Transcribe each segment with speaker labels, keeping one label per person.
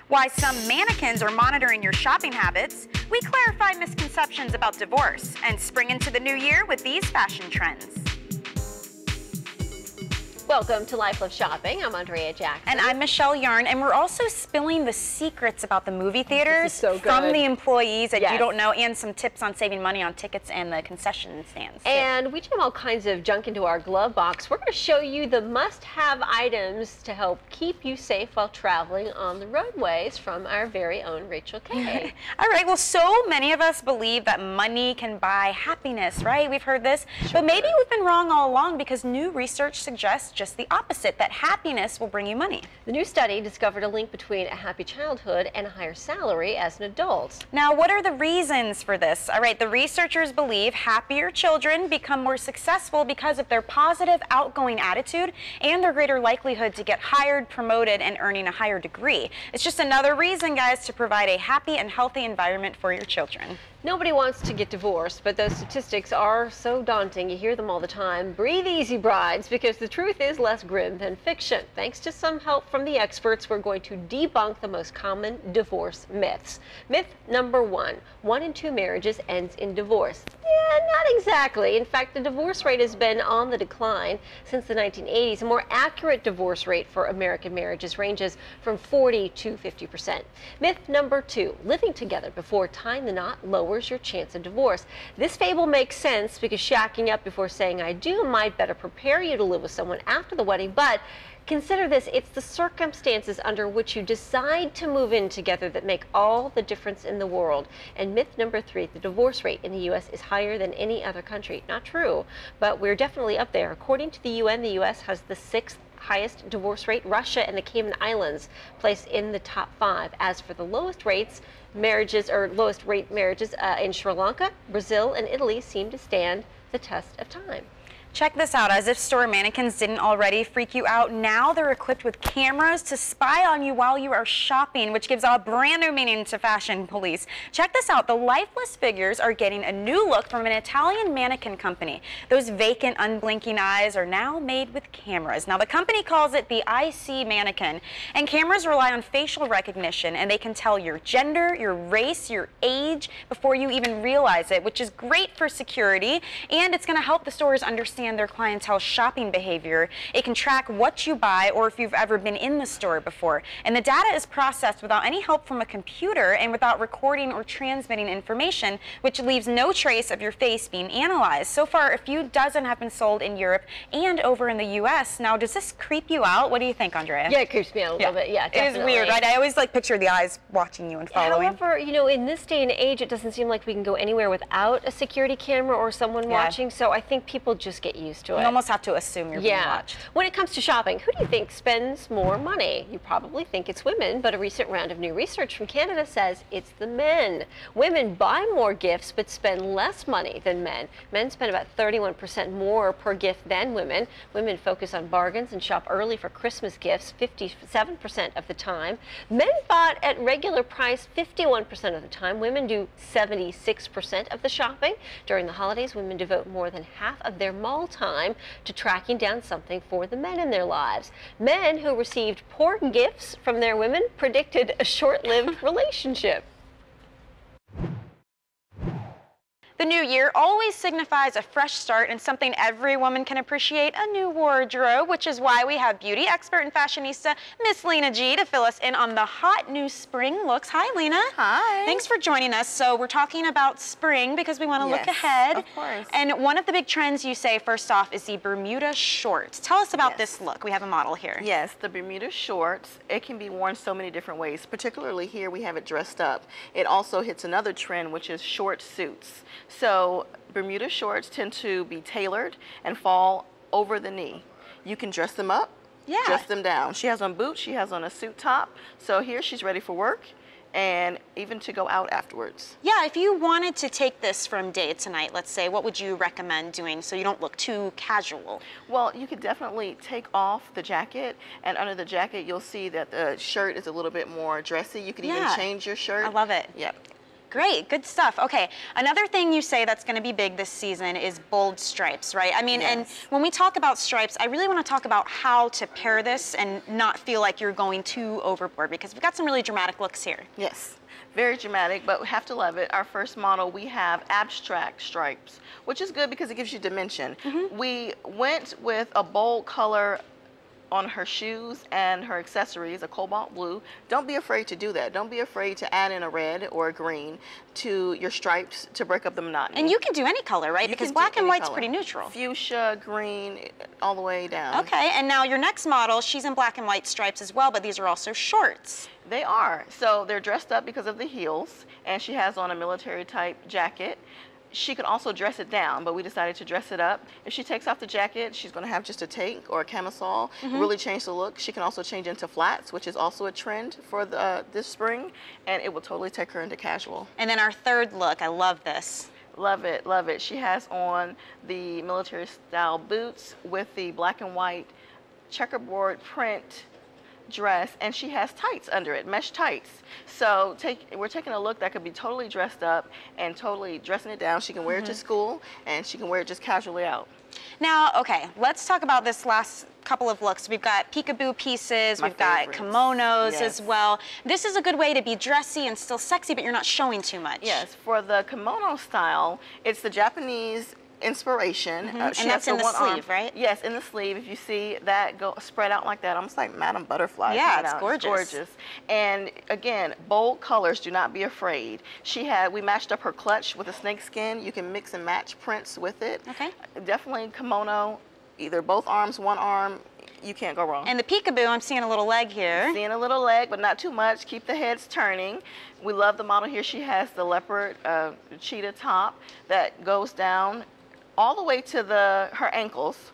Speaker 1: Why some mannequins are monitoring your shopping habits. We clarify misconceptions about divorce and spring into the new year with these fashion trends.
Speaker 2: Welcome to Life Love Shopping. I'm Andrea Jackson.
Speaker 1: And I'm Michelle Yarn, and we're also spilling the secrets about the movie theaters from the employees that you don't know, and some tips on saving money on tickets and the concession stands.
Speaker 2: And we jam all kinds of junk into our glove box. We're going to show you the must-have items to help keep you safe while traveling on the roadways from our very own Rachel Kay.
Speaker 1: All right, well, so many of us believe that money can buy happiness, right? We've heard this, but maybe we've been wrong all along because new research suggests just the opposite, that happiness will bring you money.
Speaker 2: The new study discovered a link between a happy childhood and a higher salary as an adult.
Speaker 1: Now, what are the reasons for this? All right, the researchers believe happier children become more successful because of their positive, outgoing attitude and their greater likelihood to get hired, promoted, and earning a higher degree. It's just another reason, guys, to provide a happy and healthy environment for your children.
Speaker 2: Nobody wants to get divorced, but those statistics are so daunting. You hear them all the time. Breathe easy, brides, because the truth is less grim than fiction. Thanks to some help from the experts, we're going to debunk the most common divorce myths. Myth number 1, 1 in 2 marriages ends in divorce. Yeah, not exactly. In fact, the divorce rate has been on the decline since the 1980s. A more accurate divorce rate for American marriages ranges from 40 to 50%. Myth number 2, living together before tying the knot lowers your chance of divorce. This fable makes sense because shacking up before saying I do might better prepare you to live with someone after the wedding, but consider this, it's the circumstances under which you decide to move in together that make all the difference in the world. And myth number 3, the divorce rate in the U.S. is higher than any other country. Not true, but we're definitely up there. According to the UN, the U.S. has the 6th highest divorce rate. Russia and the Cayman Islands place in the top 5. As for the lowest rates, lowest rate marriages in Sri Lanka, Brazil, and Italy seem to stand the test of time.
Speaker 1: Check this out. As if store mannequins didn't already freak you out, now they're equipped with cameras to spy on you while you are shopping, which gives a brand new meaning to fashion police. Check this out. The lifeless figures are getting a new look from an Italian mannequin company. Those vacant, unblinking eyes are now made with cameras. Now, the company calls it the IC mannequin, and cameras rely on facial recognition, and they can tell your gender, your race, your age before you even realize it, which is great for security, and it's going to help the stores understand their clientele's shopping behavior. It can track what you buy or if you've ever been in the store before. And the data is processed without any help from a computer and without recording or transmitting information, which leaves no trace of your face being analyzed. So far, a few dozen have been sold in Europe and over in the U.S. Now, does this creep you out? What do you think, Andrea?
Speaker 2: Yeah, it creeps me out a little bit. Yeah, definitely.
Speaker 1: It is weird, right? I always picture the eyes watching you and following.
Speaker 2: However, you know, in this day and age, it doesn't seem like we can go anywhere without a security camera or someone watching. So I think people just get used to it.
Speaker 1: You almost have to assume you're being watched.
Speaker 2: When it comes to shopping, who do you think spends more money? You probably think it's women, but a recent round of new research from Canada says it's the men. Women buy more gifts but spend less money than men. Men spend about 31% more per gift than women. Women focus on bargains and shop early for Christmas gifts 57% of the time. Men bought at regular price 51% of the time. Women do 76% of the shopping. During the holidays, women devote more than half of their mall time to tracking down something for the men in their lives. Men who received poor gifts from their women predicted a short-lived relationship.
Speaker 1: The new year always signifies a fresh start and something every woman can appreciate, a new wardrobe, which is why we have beauty expert and fashionista Miss Lena G to fill us in on the hot new spring looks. Hi, Lena.
Speaker 3: Hi.
Speaker 1: Thanks for joining us. So we're talking about spring because we want to look ahead.
Speaker 3: Of course.
Speaker 1: And one of the big trends you say, first off, is the Bermuda shorts. Tell us about this look. We have a model here.
Speaker 3: Yes, the Bermuda shorts. It can be worn so many different ways. Particularly here, we have it dressed up. It also hits another trend, which is short suits. So Bermuda shorts tend to be tailored and fall over the knee. You can dress them up, dress them down. She has on boots, she has on a suit top. So here she's ready for work and even to go out afterwards.
Speaker 1: Yeah, if you wanted to take this from day to night, let's say, what would you recommend doing so you don't look too casual?
Speaker 3: Well, you could definitely take off the jacket, and under the jacket you'll see that the shirt is a little bit more dressy. You could even change your shirt.
Speaker 1: I love it.
Speaker 3: Yep.
Speaker 1: Great, good stuff. Okay, another thing you say that's going to be big this season is bold stripes, right? I mean,
Speaker 3: Yes.
Speaker 1: and when we talk about stripes, I really want to talk about how to pair this and not feel like you're going too overboard, because we've got some really dramatic looks here.
Speaker 3: Yes, very dramatic, but we have to love it. Our first model, we have abstract stripes, which is good because it gives you dimension. We went with a bold color on her shoes and her accessories, a cobalt blue. Don't be afraid to do that. Don't be afraid to add in a red or a green to your stripes to break up the monotony.
Speaker 1: And you can do any color, right?
Speaker 3: You
Speaker 1: Because
Speaker 3: can do
Speaker 1: black and
Speaker 3: any
Speaker 1: white's
Speaker 3: color.
Speaker 1: pretty neutral.
Speaker 3: Fuchsia, green, all the way down.
Speaker 1: Okay, and now your next model, she's in black and white stripes as well, but these are also shorts.
Speaker 3: They are. So they're dressed up because of the heels, and she has on a military type jacket. She could also dress it down, but we decided to dress it up. If she takes off the jacket, she's going to have just a tank or a camisole, really change the look. She can also change into flats, which is also a trend for this spring, and it will totally take her into casual.
Speaker 1: And then our third look, I love this.
Speaker 3: Love it, love it. She has on the military style boots with the black and white checkerboard print dress, and she has tights under it, mesh tights. So we're taking a look that could be totally dressed up and totally dressing it down. She can wear it to school, and she can wear it just casually out.
Speaker 1: Now, okay, let's talk about this last couple of looks. We've got peekaboo pieces,
Speaker 3: My
Speaker 1: we've got
Speaker 3: favorites.
Speaker 1: kimonos
Speaker 3: Yes.
Speaker 1: as well. This is a good way to be dressy and still sexy, but you're not showing too much.
Speaker 3: Yes, for the kimono style, it's the Japanese inspiration.
Speaker 1: And
Speaker 3: She
Speaker 1: that's
Speaker 3: has
Speaker 1: in the
Speaker 3: one arm.
Speaker 1: sleeve, right?
Speaker 3: Yes, in the sleeve. If you see that go spread out like that, almost like Madame Butterfly.
Speaker 1: Yeah,
Speaker 3: coming
Speaker 1: it's
Speaker 3: out.
Speaker 1: gorgeous.
Speaker 3: Gorgeous. And again, bold colors. Do not be afraid. We matched up her clutch with a snakeskin. You can mix and match prints with it.
Speaker 1: Okay.
Speaker 3: Definitely kimono. Either both arms, one arm. You can't go wrong.
Speaker 1: And the peekaboo, I'm seeing a little leg here.
Speaker 3: Seeing a little leg, but not too much. Keep the heads turning. We love the model here. She has the leopard cheetah top that goes down all the way to her ankles,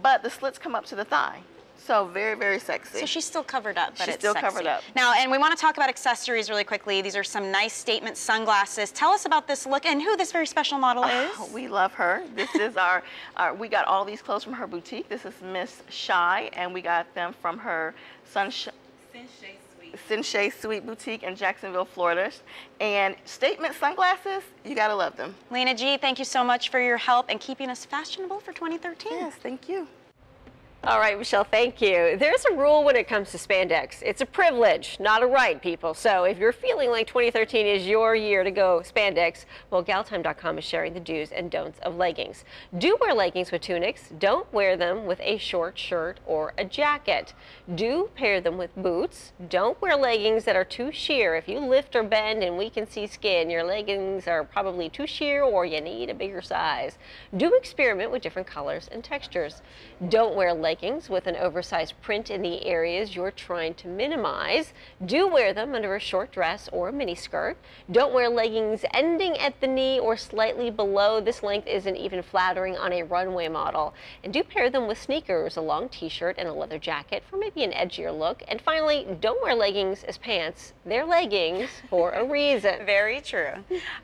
Speaker 3: but the slits come up to the thigh. So very, very sexy.
Speaker 1: So she's still covered up, but
Speaker 3: She's
Speaker 1: it's
Speaker 3: still
Speaker 1: sexy.
Speaker 3: covered up.
Speaker 1: Now, and we want to talk about accessories really quickly. These are some nice statement sunglasses. Tell us about this look and who this very special model is.
Speaker 3: We love her. This is we got all these clothes from her boutique. This is Miss Shy, and we got them from her Sensei Suite Boutique in Jacksonville, Florida. And statement sunglasses, you gotta love them.
Speaker 1: Lena G, thank you so much for your help and keeping us fashionable for 2013.
Speaker 3: Yes, thank you.
Speaker 2: All right, Michelle, thank you. There's a rule when it comes to spandex. It's a privilege, not a right, people. So if you're feeling like 2013 is your year to go spandex, well, galtime.com is sharing the do's and don'ts of leggings. Do wear leggings with tunics. Don't wear them with a short shirt or a jacket. Do pair them with boots. Don't wear leggings that are too sheer. If you lift or bend and we can see skin, your leggings are probably too sheer or you need a bigger size. Do experiment with different colors and textures. Don't wear leggings with an oversized print in the areas you're trying to minimize. Do wear them under a short dress or a mini skirt. Don't wear leggings ending at the knee or slightly below. This length isn't even flattering on a runway model. And do pair them with sneakers, a long t-shirt, and a leather jacket for maybe an edgier look. And finally, don't wear leggings as pants. They're leggings for a reason.
Speaker 1: Very true.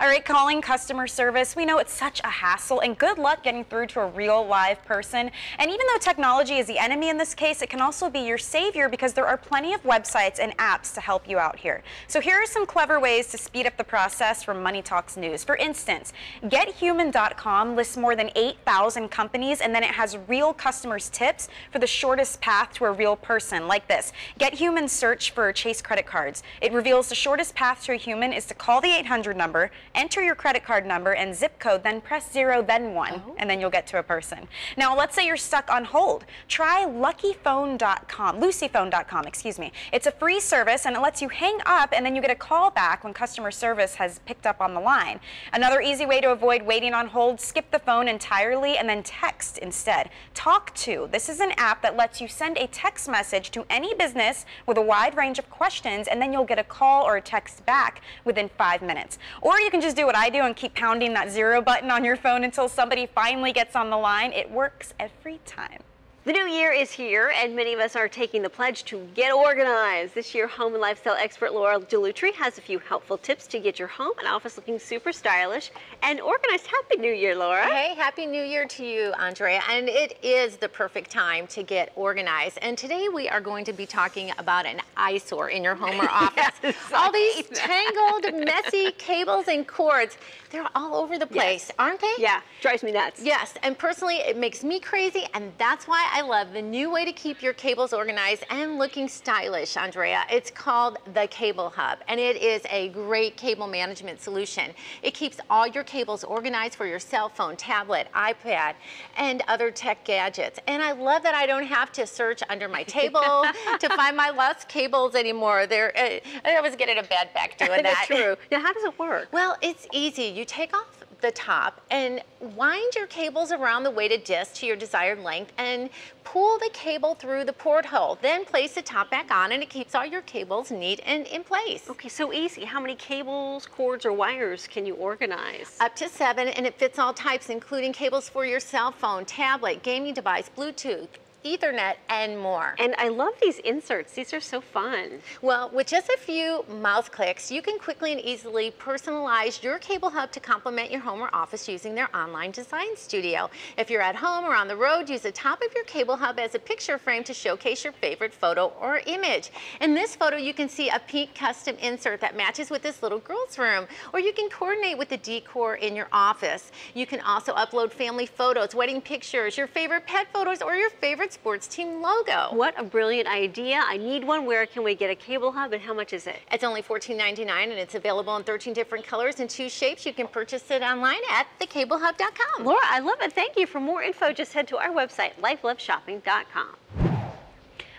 Speaker 1: All right, calling customer service. We know it's such a hassle, and good luck getting through to a real live person. And even though technology is the enemy in this case, it can also be your savior because there are plenty of websites and apps to help you out here. So here are some clever ways to speed up the process from Money Talks News. For instance, GetHuman.com lists more than 8,000 companies, and then it has real customers' tips for the shortest path to a real person, like this. GetHuman search for Chase credit cards. It reveals the shortest path to a human is to call the 800 number, enter your credit card number and zip code, then press 0, then 1, and then you'll get to a person. Now, let's say you're stuck on hold. Try LucyPhone.com, excuse me. It's a free service and it lets you hang up and then you get a call back when customer service has picked up on the line. Another easy way to avoid waiting on hold, skip the phone entirely and then text instead. Talk2. This is an app that lets you send a text message to any business with a wide range of questions and then you'll get a call or a text back within 5 minutes. Or you can just do what I do and keep pounding that 0 button on your phone until somebody finally gets on the line. It works every time.
Speaker 2: The new year is here, and many of us are taking the pledge to get organized. This year, home and lifestyle expert Laura Dellutri has a few helpful tips to get your home and office looking super stylish and organized. Happy New Year, Laura.
Speaker 4: Hey, Happy New Year to you, Andrea. And it is the perfect time to get organized. And today we are going to be talking about an eyesore in your home or office.
Speaker 2: Yes,
Speaker 4: all these tangled, messy cables and cords, they're all over the place, aren't they?
Speaker 2: Yeah, drives me nuts.
Speaker 4: Yes, and personally, it makes me crazy, and that's why I love the new way to keep your cables organized and looking stylish, Andrea. It's called the Cable Hub, and it is a great cable management solution. It keeps all your cables organized for your cell phone, tablet, iPad, and other tech gadgets. And I love that I don't have to search under my table to find my lost cables anymore. I always get in a bad back doing that.
Speaker 2: That's true. Now, how does it work?
Speaker 4: Well, it's easy. You take off the top and wind your cables around the weighted disc to your desired length and pull the cable through the porthole. Then place the top back on and it keeps all your cables neat and in place.
Speaker 2: Okay, so easy. How many cables, cords, or wires can you organize?
Speaker 4: Up to 7, and it fits all types, including cables for your cell phone, tablet, gaming device, Bluetooth, Ethernet, and more.
Speaker 2: And I love these inserts. These are so fun.
Speaker 4: Well, with just a few mouse clicks, you can quickly and easily personalize your cable hub to complement your home or office using their online design studio. If you're at home or on the road, use the top of your cable hub as a picture frame to showcase your favorite photo or image. In this photo, you can see a pink custom insert that matches with this little girl's room, or you can coordinate with the decor in your office. You can also upload family photos, wedding pictures, your favorite pet photos, or your favorite sports team logo.
Speaker 2: What a brilliant idea. I need one. Where can we get a cable hub, and how much is it?
Speaker 4: It's only $14.99, and it's available in 13 different colors and 2 shapes. You can purchase it online at thecablehub.com.
Speaker 2: Laura, I love it. Thank you. For more info, just head to our website, lifeloveshopping.com.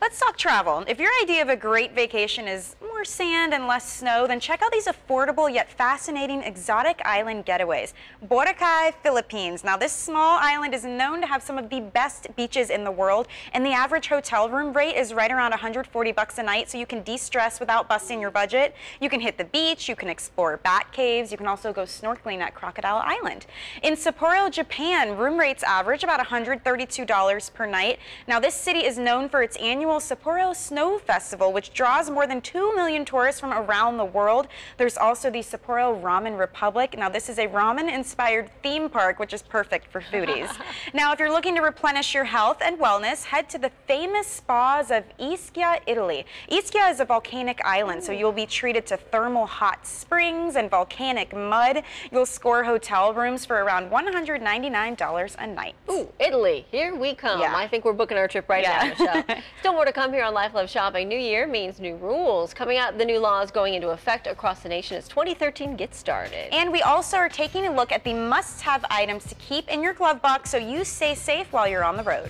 Speaker 1: Let's talk travel. If your idea of a great vacation is more sand and less snow, then check out these affordable yet fascinating exotic island getaways. Boracay, Philippines. Now, this small island is known to have some of the best beaches in the world, and the average hotel room rate is right around $140 a night, so you can de-stress without busting your budget. You can hit the beach, you can explore bat caves, you can also go snorkeling at Crocodile Island. In Sapporo, Japan, room rates average about $132 per night. Now, this city is known for its annual Sapporo Snow Festival, which draws more than 2 million tourists from around the world. There's also the Sapporo Ramen Republic. Now, this is a ramen-inspired theme park, which is perfect for foodies. Now, if you're looking to replenish your health and wellness, head to the famous spas of Ischia, Italy. Ischia is a volcanic island, so you'll be treated to thermal hot springs and volcanic mud. You'll score hotel rooms for around $199 a night.
Speaker 2: Ooh, Italy, here we come.
Speaker 1: Yeah.
Speaker 2: I think we're booking our trip right now, Michelle. Still more to come here on Life Love Shopping. New year means new rules. Coming out, the new laws going into effect across the nation as 2013 gets started.
Speaker 1: And we also are taking a look at the must-have items to keep in your glove box so you stay safe while you're on the road.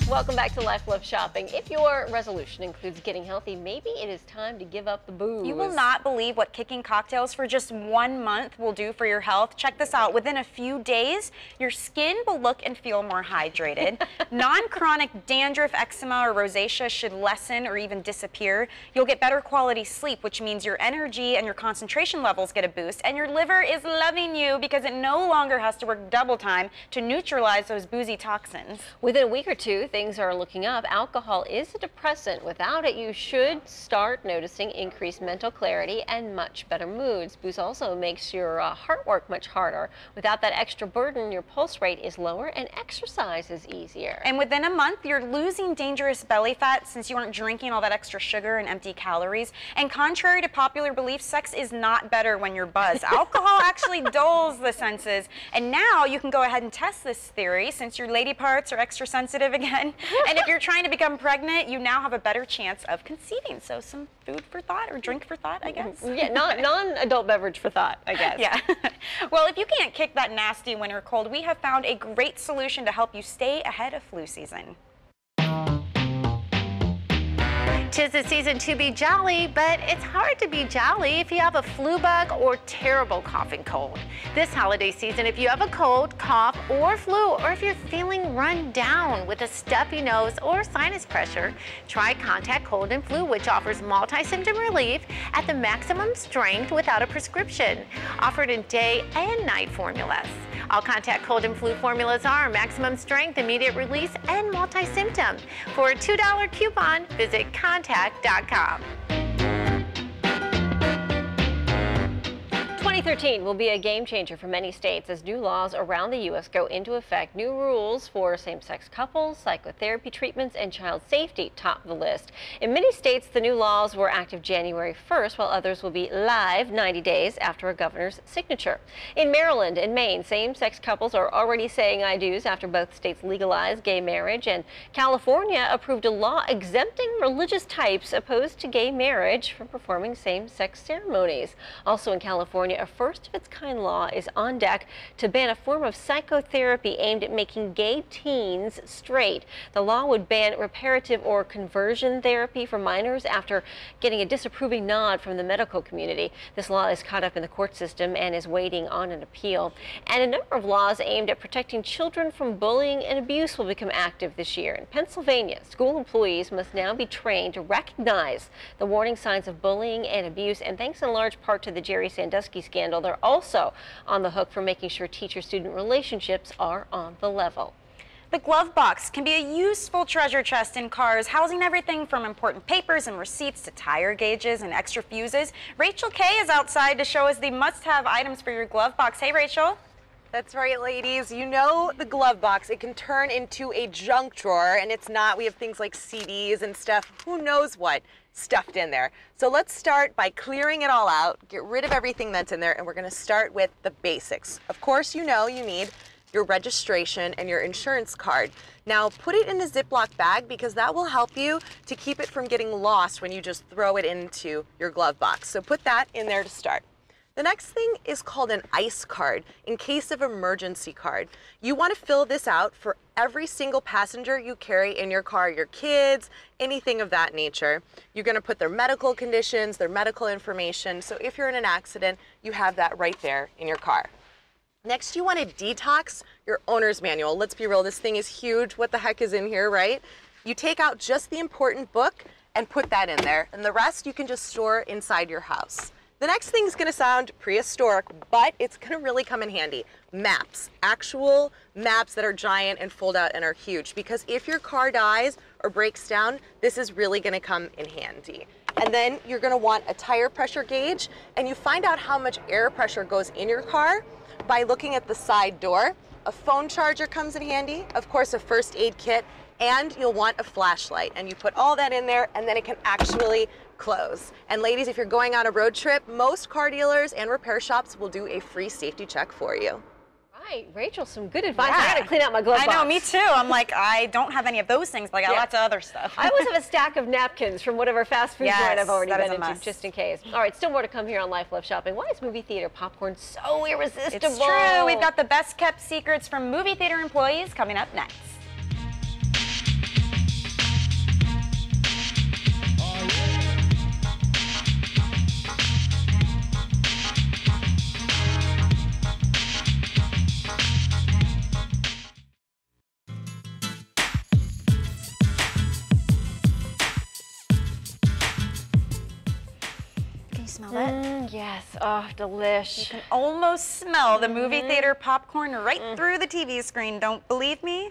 Speaker 2: Welcome back to Life Love Shopping. If your resolution includes getting healthy, maybe it is time to give up the booze.
Speaker 1: You will not believe what kicking cocktails for just 1 month will do for your health. Check this out. Within a few days, your skin will look and feel more hydrated. Non-chronic dandruff, eczema, or rosacea should lessen or even disappear. You'll get better quality sleep, which means your energy and your concentration levels get a boost. And your liver is loving you because it no longer has to work double time to neutralize those boozy toxins.
Speaker 2: Within a week or two, things are looking up. Alcohol is a depressant. Without it, you should start noticing increased mental clarity and much better moods. Booze also makes your heart work much harder. Without that extra burden, your pulse rate is lower and exercise is easier.
Speaker 1: And within a month, you're losing dangerous belly fat since you aren't drinking all that extra sugar and empty calories. And contrary to popular belief, sex is not better when you're buzzed. Alcohol actually dulls the senses. And now you can go ahead and test this theory since your lady parts are extra sensitive again. And if you're trying to become pregnant, you now have a better chance of conceiving. So some food for thought or drink for thought, I guess.
Speaker 2: Yeah, non-adult beverage for thought, I guess.
Speaker 1: Yeah. Well, if you can't kick that nasty winter cold, we have found a great solution to help you stay ahead of flu season.
Speaker 4: 'Tis the season to be jolly, but it's hard to be jolly if you have a flu bug or terrible coughing cold. This holiday season, if you have a cold, cough, or flu, or if you're feeling run down with a stuffy nose or sinus pressure, try Contact Cold and Flu, which offers multi-symptom relief at the maximum strength without a prescription, offered in day and night formulas. All Contact Cold and Flu formulas are maximum strength, immediate release, and multi-symptom. For a $2 coupon, visit contact.com.
Speaker 2: 2013 will be a game changer for many states as new laws around the U.S. go into effect. New rules for same-sex couples, psychotherapy treatments, and child safety top the list. In many states, the new laws were active January 1st, while others will be live 90 days after a governor's signature. In Maryland and Maine, same-sex couples are already saying I do's after both states legalized gay marriage, and California approved a law exempting religious types opposed to gay marriage from performing same-sex ceremonies. Also in California, a first-of-its-kind law is on deck to ban a form of psychotherapy aimed at making gay teens straight. The law would ban reparative or conversion therapy for minors after getting a disapproving nod from the medical community. This law is caught up in the court system and is waiting on an appeal. And a number of laws aimed at protecting children from bullying and abuse will become active this year. In Pennsylvania, school employees must now be trained to recognize the warning signs of bullying and abuse, and thanks in large part to the Jerry Sandusky scandal, they're also on the hook for making sure teacher-student relationships are on the level.
Speaker 1: The glove box can be a useful treasure chest in cars, housing everything from important papers and receipts to tire gauges and extra fuses. Rachel Kay is outside to show us the must-have items for your glove box. Hey, Rachel.
Speaker 5: That's right, ladies. You know the glove box, it can turn into a junk drawer, and it's not. We have things like CDs and stuff, who knows what, stuffed in there. So let's start by clearing it all out, get rid of everything that's in there, and we're gonna start with the basics. Of course, you know you need your registration and your insurance card. Now put it in a Ziploc bag because that will help you to keep it from getting lost when you just throw it into your glove box. So put that in there to start. The next thing is called an ICE card, in case of emergency card. You want to fill this out for every single passenger you carry in your car, your kids, anything of that nature. You're going to put their medical conditions, their medical information, so if you're in an accident, you have that right there in your car. Next, you want to detox your owner's manual. Let's be real, this thing is huge. What the heck is in here, right? You take out just the important book and put that in there, and the rest you can just store inside your house. The next thing is going to sound prehistoric, but it's going to really come in handy. Maps, actual maps that are giant and fold out and are huge, because if your car dies or breaks down, this is really going to come in handy. And then you're going to want a tire pressure gauge, and you find out how much air pressure goes in your car by looking at the side door. A phone charger comes in handy, of course a first aid kit, and you'll want a flashlight. And you put all that in there, and then it can actually close. And ladies, if you're going on a road trip, most car dealers and repair shops will do a free safety check for you.
Speaker 2: Right, Rachel, some good advice.
Speaker 1: Yeah.
Speaker 2: I gotta clean out my glove box.
Speaker 1: I know, me too. I'm like, I don't have any of those things, but I got lots of other stuff.
Speaker 2: I always have a stack of napkins from whatever fast food joint I've already
Speaker 1: that is
Speaker 2: been
Speaker 1: a
Speaker 2: into,
Speaker 1: must.
Speaker 2: just in case. All right, still more to come here on Life Love Shopping. Why is movie theater popcorn so irresistible?
Speaker 1: It's true. We've got the best kept secrets from movie theater employees coming up next. Smell that?
Speaker 2: Yes, oh, delish.
Speaker 1: You can almost smell the movie theater popcorn right through the TV screen. Don't believe me?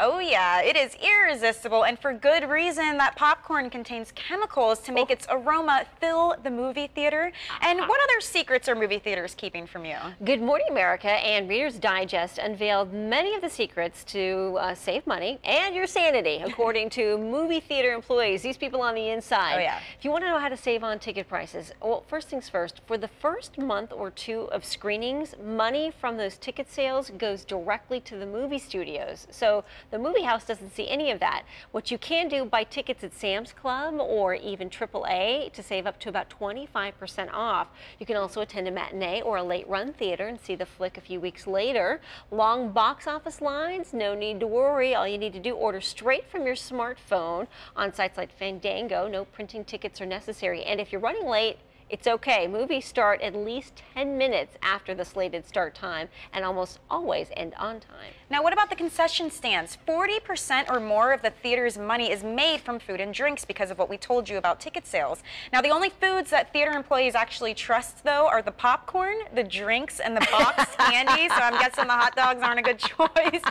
Speaker 1: Oh yeah, it is irresistible, and for good reason. That popcorn contains chemicals to make its aroma fill the movie theater. And what other secrets are movie theaters keeping from you?
Speaker 2: Good Morning America and Reader's Digest unveiled many of the secrets to save money and your sanity, according to movie theater employees, these people on the inside.
Speaker 1: Oh yeah.
Speaker 2: If you want to know how to save on ticket prices, well, first things first, for the first month or two of screenings, money from those ticket sales goes directly to the movie studios. So the movie Movie House doesn't see any of that. What you can do, buy tickets at Sam's Club or even AAA to save up to about 25% off. You can also attend a matinee or a late run theater and see the flick a few weeks later. Long box office lines, no need to worry. All you need to do, order straight from your smartphone on sites like Fandango. No printing tickets are necessary. And if you're running late, it's okay. Movies start at least 10 minutes after the slated start time and almost always end on time.
Speaker 1: Now, what about the concession stands? 40% or more of the theater's money is made from food and drinks because of what we told you about ticket sales. Now, the only foods that theater employees actually trust, though, are the popcorn, the drinks, and the boxed candy. So I'm guessing the hot dogs aren't a good choice.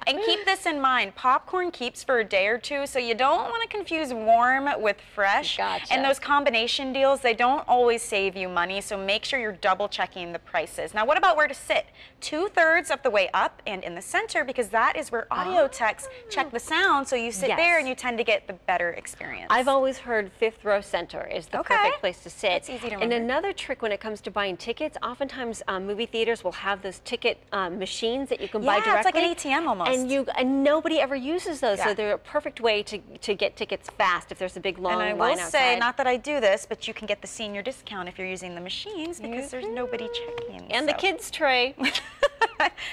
Speaker 1: And keep this in mind, popcorn keeps for a day or two, so you don't want to confuse warm with fresh.
Speaker 2: Gotcha.
Speaker 1: And those combination deals, they don't always save you money, so make sure you're double checking the prices. Now, what about where to sit? 2/3 of the way up and in the center, because that is where audio techs check the sound, so you sit
Speaker 2: Yes.
Speaker 1: there and you tend to get the better experience.
Speaker 2: I've always heard 5th row center is the
Speaker 1: Okay.
Speaker 2: perfect place to sit.
Speaker 1: That's easy to
Speaker 2: And
Speaker 1: remember.
Speaker 2: another trick when it comes to buying tickets, oftentimes movie theaters will have those ticket machines that you can buy
Speaker 1: Yeah,
Speaker 2: directly.
Speaker 1: it's like an ATM almost.
Speaker 2: And nobody ever uses those,
Speaker 1: Yeah.
Speaker 2: so they're a perfect way to get tickets fast if there's a big long
Speaker 1: And I
Speaker 2: line
Speaker 1: will
Speaker 2: outside.
Speaker 1: say, not that I do this, but you can get the senior discount if you're using the machines because there's nobody checking.
Speaker 2: and the
Speaker 1: so.
Speaker 2: kids tray.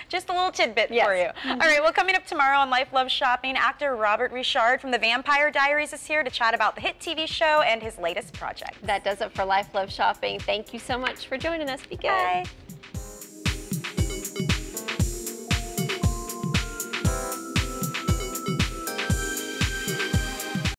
Speaker 1: Just a little tidbit
Speaker 2: Yes.
Speaker 1: for you. All right, well, coming up tomorrow on Life Loves Shopping, actor Robert Richard from The Vampire Diaries is here to chat about the hit TV show and his latest project.
Speaker 2: That does it for Life Love Shopping. Thank you so much for joining us. Be good.
Speaker 1: Bye.